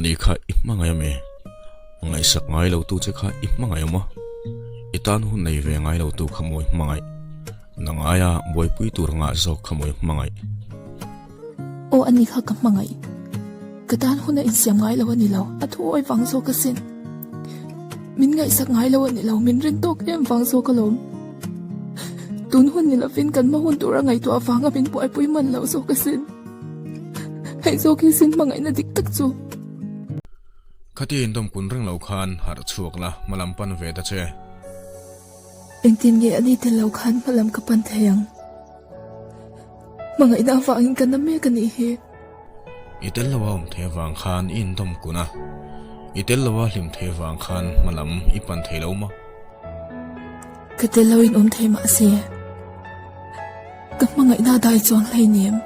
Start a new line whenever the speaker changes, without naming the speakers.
ani kha imma ngai me ngai sak ngai lo tu che kha imma ngai ma itan hun nei ve ngai lo tu khamoi mangai nangaya boy pui tur nga zo khamoi mangai
o ani kha ka mangai katan huna in siam ngai lo ani lo athu oi wang zo ka sin min ngai sak ngai lo ani lo min rin tok em wang zo ka lom tun hun ni la fin kan ma hun tur ngai to awanga min poi pui man lo zo ka sin hai zo ki sin mangai na dik tak chu
khati in dom kun reng lo khan har chuak la malam pan ve da che
engtin ge ani te lo khan malam ka pan thayang mangai na wangin kan na me kan ni he
itel lawa the wang khan in dom kuna itel lawa lim the wang khan malam ipan the lo ma
ka te lo in the ma se ka mangai na dai chuang lai niam